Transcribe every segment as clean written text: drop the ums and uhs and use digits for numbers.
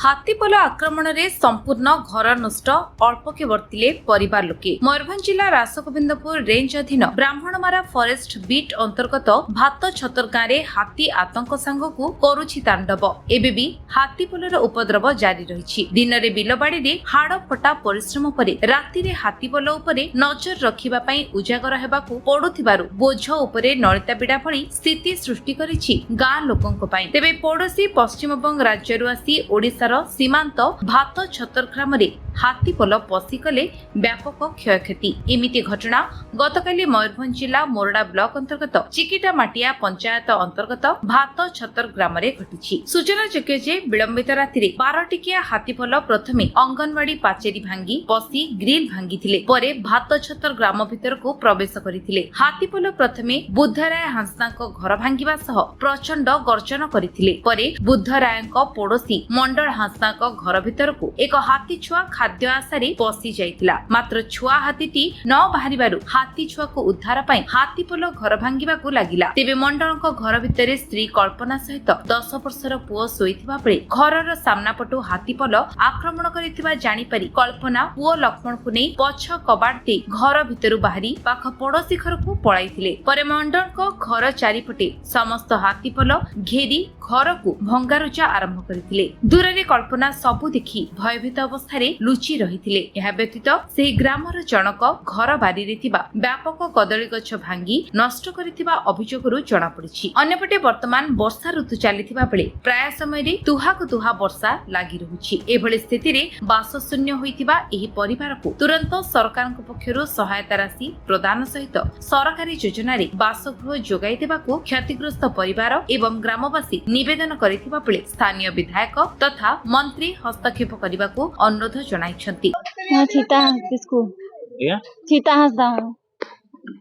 हाथीपल आक्रमण में संपूर्ण घर नष्ट अल्पके वर्तिले परिवार लोके। मयूरभंज जिला रासगोविंदपुर रेंज अधीन ब्राह्मणमारा फॉरेस्ट बीट अंतर्गत भात छतर गाँव में हाथी आतंक सांगकु करुछि तांडव। एबे भी हाथीपलर उपद्रव जारी रही। दिन में बिलबाड़ी में हाड़ फटा परिश्रम परे राति में हाथीपल उपरे नजर रखिबा पई उजागर हेबाकु पड़ुथिबारु बोझ उपरे नलिता बिड़ा भली स्थिति सृष्टि करिछि गाँ लोकंक पई। तेबे पड़ोशी पश्चिमबंग राज्यरु आसी ओडिशार सीमांत भात छतर ग्राम हाथीपल पशिगले व्यापक क्षयक्षति। एमिति घटना गतकाली मयूरभंज जिला मोरडा ब्लॉक अंतर्गत चिकिटामाटिया पंचायत अंतर्गत भात छतर ग्राम में घटी। सूचनायोग्य जे विलंबित राति 12 टिकिया हाथीपल प्रथमे अंगनवाड़ी पाचेरी भांगी पशि ग्रिल भांगी परे भात छतर ग्राम भितर को प्रवेश करथिले। हाथीपल प्रथमे बुद्धराय हांसनाक घर भांगिबा सह प्रचंड गर्जन करथिले। परे बुद्धरायक पड़ोशी मंडल हांसनाक घर भितर को एक हाथी छुआ खाद्य आशारे पशि जाइतिला। मात्र छुआ हाथीटी न बाहरिबारु हाथी छुआ को उद्धार पाई हाथीपल घर भांगिबाकु लागिला। तेबे मंडलक घर भितर स्त्री कल्पना सहित 10 वर्षर पुओ सोइथिबा बेले घरर सामना पटु हाथीपल आक्रमण करिथिबा जानि पारि कल्पना पुओ लक्ष्मण को नै पछ कबाट दे घर भितरु बाहरी पाख पड़ोशी घर को पळाइथिले। परे मंडलक घर चारिपटे समस्त हाथीपल घेरी घर को भंगारुजा आरंभ करथिले। दूर रे कल्पना सबु देखि भयभीत अवस्थारे लुचि रहिथिले। एहा व्यतीत सेही ग्रामर जनक घर बारी रे थिबा व्यापक कदली गछ भांगी नष्ट करिथिबा अभियोगरु जणा पड़िछि। अन्यपटे वर्तमान वर्षा ऋतु चलिथिबा बेले प्राय समय रे तुहाको तुहा वर्षा लागि रहुछि। एभଳି स्थितिरे बासशून्य होइथिबा एही परिवार को तुरंत सरकारक पक्षरु सहायता राशि प्रदान सहित सरकारी योजना रे बासगृह जोगाई देबाकू क्षतिग्रस्त परिवार एवं ग्रामवासी निवेदन करिथिबा बेले स्थानीय विधायक तथा मंत्री हस्तक्षेप करबाकू अनुरोध जणाइछन्ति। चीता किसको चीता हंसदा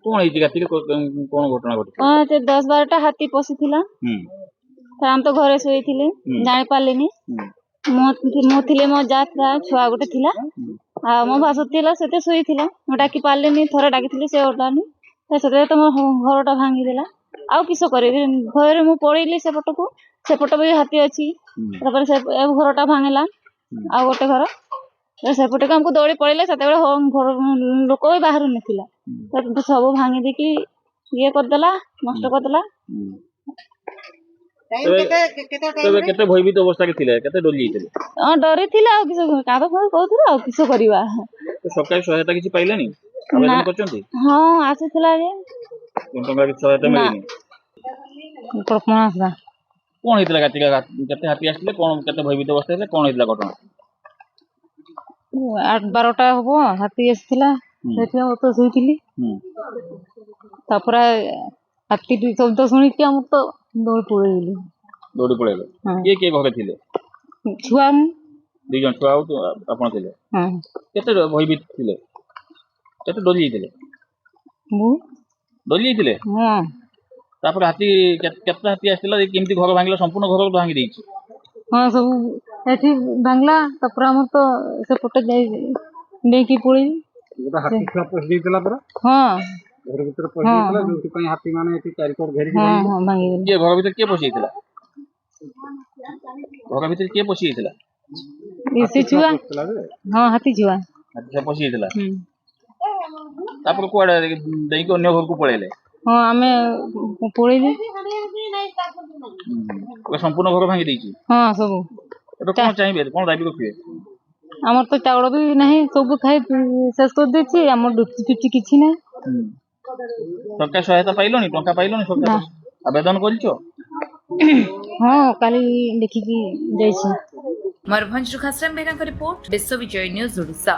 कोन एति गाती कोन घटना घटी ते 10-12टा हाथी पसिथिला। त हम तो घरे सोइथिले जानि पालेनी मो थिले मो जात्रा छुआ गोटे थिला आ मो भासुतिला सेते सोइथिला मो डाकी पालेनी थोड़ा डाकीथिले से ओटानी त सेते तो मो घरटा भांगी देला। आउ किसो करे घरे मो पळेली से पट भी हाथी अछि तापर से घरटा भांगला आ गोटे घर सेपटे को हमको दौड़ी पड़े से घर लोक भी बाहर नथिला सब भांगी देकी ये करदेला नष्ट करदेला। केते भयभीत अवस्था के थिले केते डोली थिले डरे थिला आ किसो काबा कहथुला आ किसो करबा तो सरकारी सहायता किछि पाइलेनी आवेदन करचंती। हां आसीथिला जे टंका के सहायता मिलिनी परपनासदा कोन हितला गातिका केते हाथी आस्ले कोन केते भयभीत अवस्था हे कोन हितला घटना 8-12टा हबो हाथी आसीथिला सेठी हम तो सोइथिली तापर हाथी शब्द सुनी के हम तो दौड़ी पळेले के घरे थिले छुआ दि जन छुआ तो आपण थिले हां केते भयभीत थिले केते डोली थिले मु डोली थिले हां तापर हाथी केते हाथी आस्थिला केमती घर भांगिला संपूर्ण घर भांगी देछि। हां सब एठी बांगला तापर हम तो से पटे जाई नेकी पड़ी गोटा हाथी छुआ पस देइतला पर हां घर भीतर पस देइतला जोति पई हाथी माने एठी चारि कोर घेरी हां हां भांगी के घर भीतर के पसिथिला घर भीतर के पसिथिला इसे छुआ हां हाथी छुआ हाथी से पसिथिला तापर कोडा देई को अन्य घर को पळेले हां हमें पळेले संपूर्ण घर भांगी देछि। हां सब एटा कोन चाहिबे कोन दाबी रखिबे हमर तो चावल भी नहीं सब खाई शेष कर देछि हमर डुप्टी किछि नै। सरकार सहायता पाइलोनी टंका पाइलोनी सरकार आवेदन करिछो हां काली देखि की जाइछि। मयूरभंज खासराम बेहरा रिपोर्ट विश्व विजय न्यूज ओडिशा।